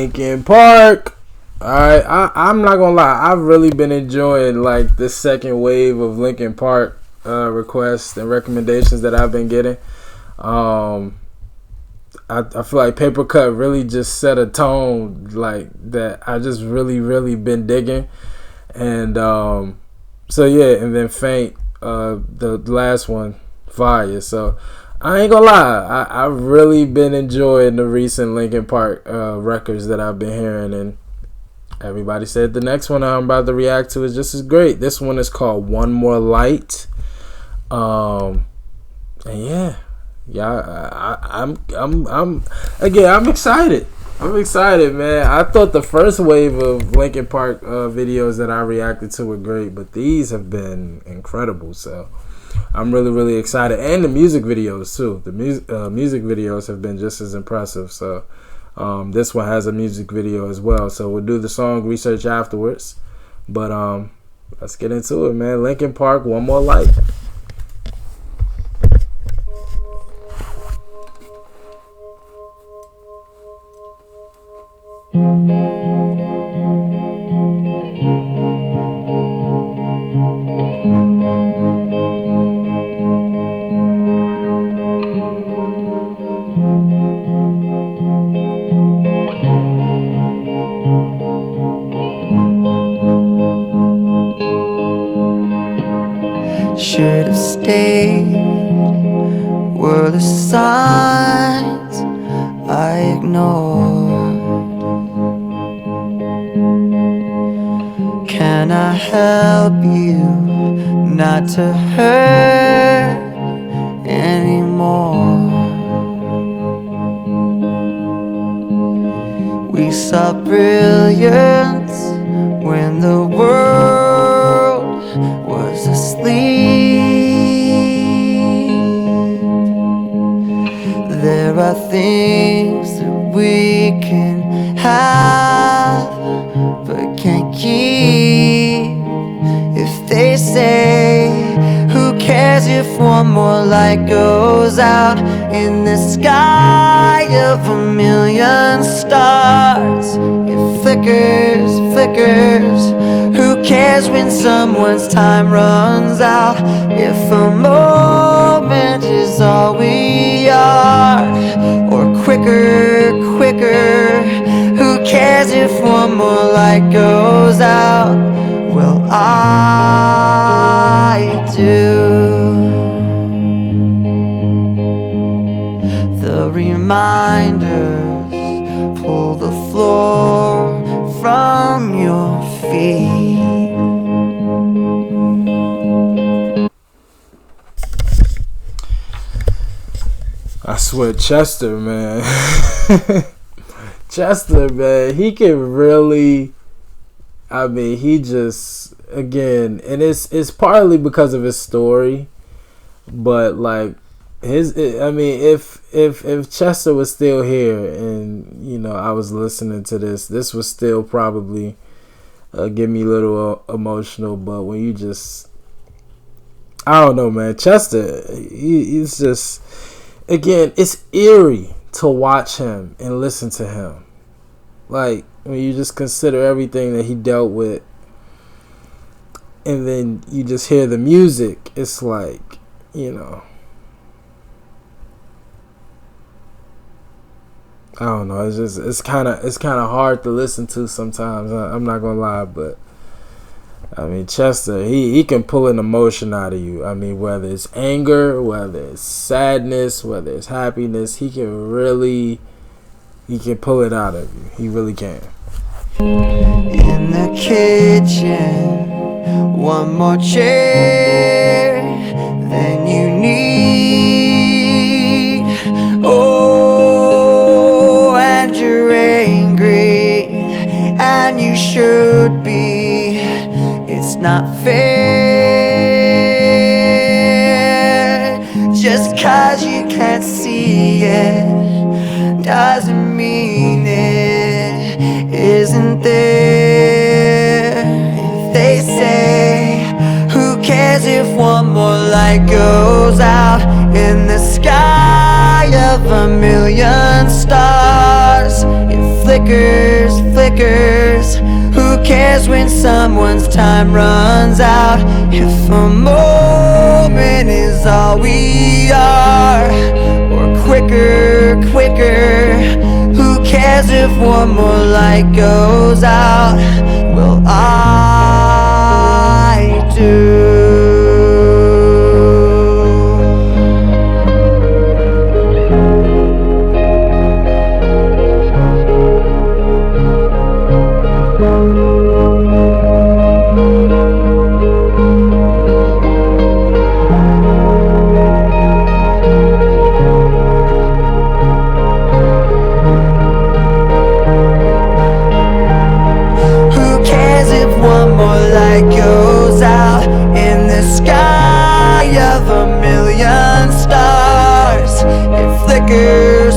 Linkin Park. Alright, I'm not gonna lie, I've really been enjoying like this second wave of Linkin Park requests and recommendations that I've been getting. I feel like Paper Cut really just set a tone like that I just really been digging. And so yeah, and then Faint, the last one, fire. So I ain't gonna lie, I've really been enjoying the recent Linkin Park records that I've been hearing, and everybody said the next one I'm about to react to is just as great. This one is called One More Light. And I'm excited. I'm excited, man. I thought the first wave of Linkin Park videos that I reacted to were great, but these have been incredible. So I'm really excited, and the music videos too. The music videos have been just as impressive. So this one has a music video as well. So we'll do the song research afterwards. But let's get into it, man. Linkin Park, One More Light. Should have stayed. Were the signs I ignored? Can I help you not to hurt anymore? We saw brilliance when the world was asleep. There are things that we can have but can't keep. If they say, who cares if one more light goes out in the sky of a million stars? It flickers. Who cares when someone's time runs out? If a moment is all we are, or quicker. Who cares if one more light goes out? Well, I do. The reminders pull the floor from your feet. I swear, Chester, man. Chester, man, he can really, he just, again, and it's partly because of his story, but like if Chester was still here and I was listening to this would still probably get me a little emotional. But when you just, I don't know, man, Chester, he's just, again, it's eerie to watch him and listen to him. Like, when you just consider everything that he dealt with, and then you just hear the music, it's like, I don't know. It's kind of hard to listen to sometimes. I'm not gonna lie, but Chester, he can pull an emotion out of you. Whether it's anger, whether it's sadness, whether it's happiness, he can pull it out of you. He really can. In the kitchen, one more chair than you need. Oh, and you're angry, and you should be. It's not fair. Just 'cause you can't see it doesn't mean it isn't there. If they say, who cares if one more light goes out in the sky of a million stars? It flickers. flickers. Who cares when someone's time runs out? If a moment is all we are, or quicker. Who cares if one more light goes out? Well, I do. Goes out in the sky of a million stars. It flickers.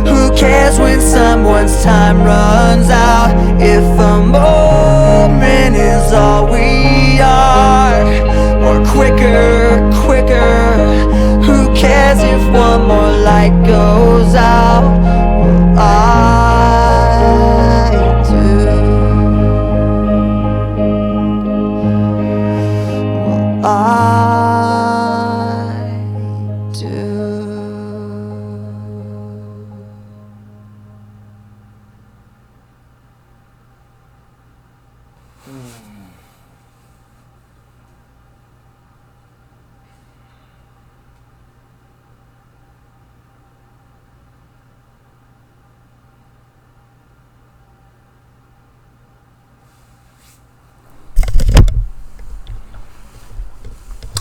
Who cares when someone's time runs out? If a moment is all we are, or quicker. Who cares if one more light goes out? Well, I do. I do.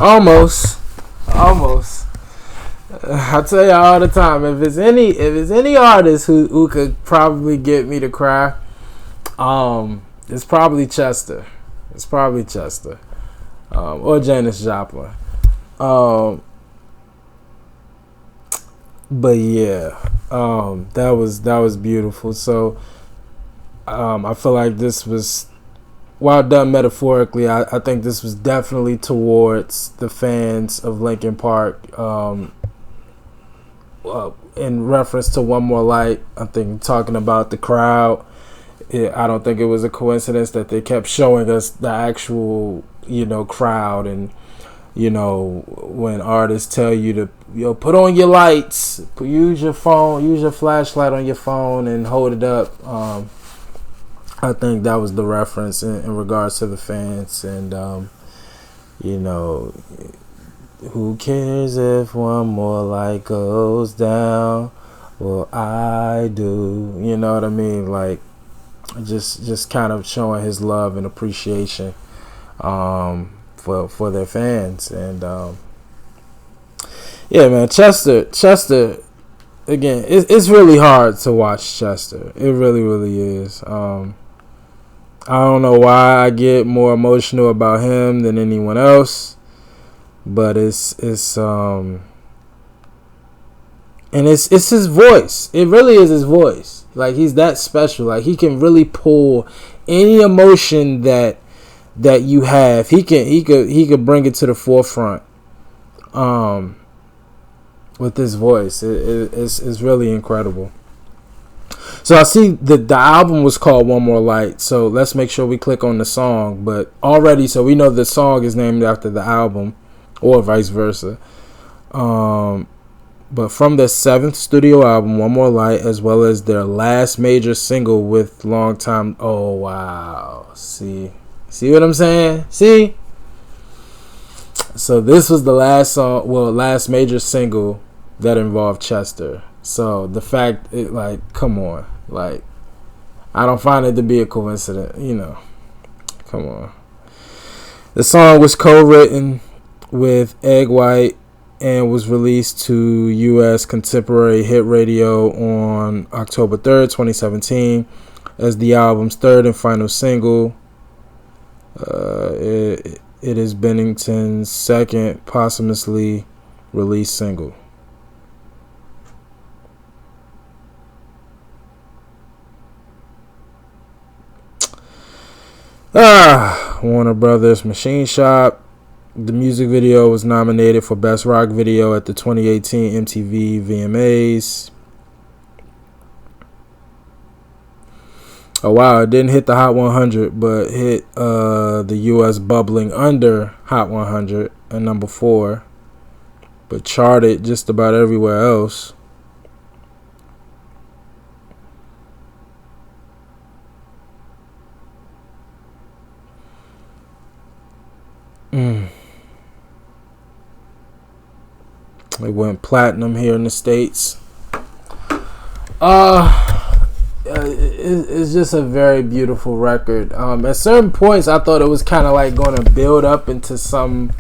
Almost. I tell you all the time, if it's any artist who could probably get me to cry, it's probably Chester. Or Janis Joplin. But yeah, that was beautiful. So, I feel like this was, while done metaphorically, I think this was definitely towards the fans of Linkin Park. In reference to One More Light, I think talking about the crowd, I don't think it was a coincidence that they kept showing us the actual, crowd. And, when artists tell you to, put on your lights, use your phone, use your flashlight on your phone and hold it up. I think that was the reference in regards to the fans. And, who cares if one more light goes down? Well, I do. You know what I mean? Like, just kind of showing his love and appreciation for their fans. And yeah, man, Chester. Again, it's really hard to watch Chester. It really is. I don't know why I get more emotional about him than anyone else, but it's and it's his voice. It really is his voice. Like, he's that special. Like, he can really pull any emotion that you have. He could bring it to the forefront. With his voice, it's really incredible. So I see the album was called One More Light. So let's make sure we click on the song. But already, so we know the song is named after the album, or vice versa. But from their 7th studio album, One More Light, as well as their last major single with longtime. Oh wow! See what I'm saying? See. So this was the last major single that involved Chester. So the fact, come on, I don't find it to be a coincidence, come on. The song was co-written with Egg White and was released to U.S. Contemporary Hit Radio on October 3rd, 2017, as the album's 3rd and final single. It is Bennington's 2nd posthumously released single. Warner Brothers Machine Shop. The music video was nominated for Best Rock Video at the 2018 MTV VMAs. Oh wow, it didn't hit the Hot 100, but hit the U.S. bubbling under Hot 100 at number 4, but charted just about everywhere else. It went platinum here in the States. It's just a very beautiful record. At certain points, I thought it was kind of like going to build up into some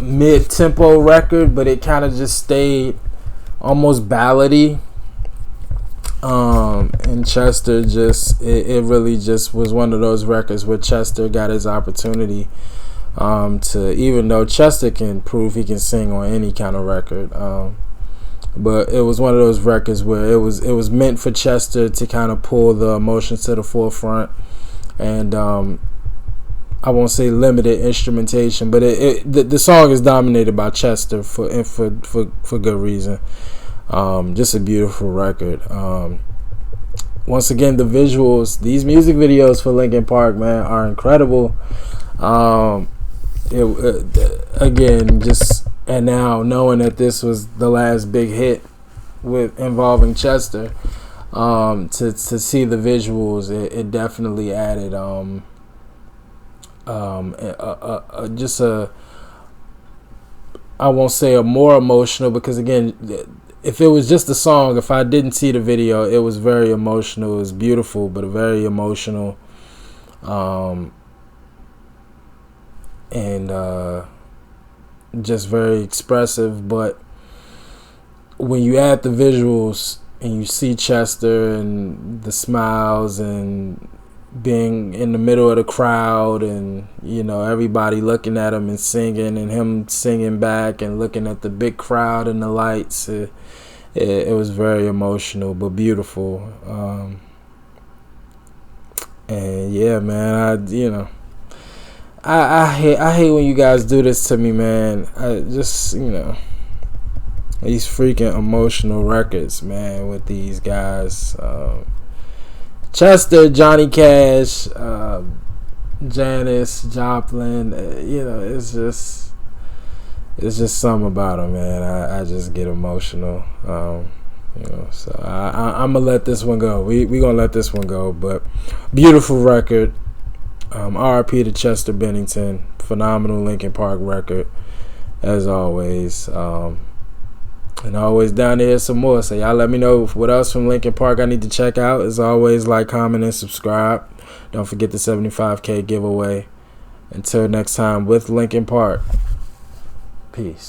mid-tempo record, but it kind of just stayed almost ballady. And Chester it really just was one of those records where Chester got his opportunity to, even though Chester can prove he can sing on any kind of record. But it was one of those records where it was meant for Chester to kind of pull the emotions to the forefront, and I won't say limited instrumentation, but the song is dominated by Chester for good reason. Just a beautiful record. Once again, the visuals, these music videos for Linkin Park, man, are incredible. Again, just. And now, knowing that this was the last big hit involving Chester, to see the visuals, it definitely added I won't say a more emotional, because again, if it was just a song, if I didn't see the video, it was very emotional. It was beautiful, but very emotional, and just very expressive. But when you add the visuals and you see Chester and the smiles and being in the middle of the crowd, and everybody looking at him and singing, and him singing back and looking at the big crowd and the lights, it was very emotional but beautiful. And yeah, man, I hate when you guys do this to me, man. I just, these freaking emotional records, man, with these guys. Chester, Johnny Cash, Janis Joplin, it's just something about them, man. I just get emotional. So I'm gonna let this one go. We gonna let this one go, but beautiful record. R.I.P. to Chester Bennington. Phenomenal Linkin Park record, as always. And always down there some more. So y'all let me know what else from Linkin Park I need to check out. As always, like, comment, and subscribe. Don't forget the 75K giveaway. Until next time with Linkin Park. Peace.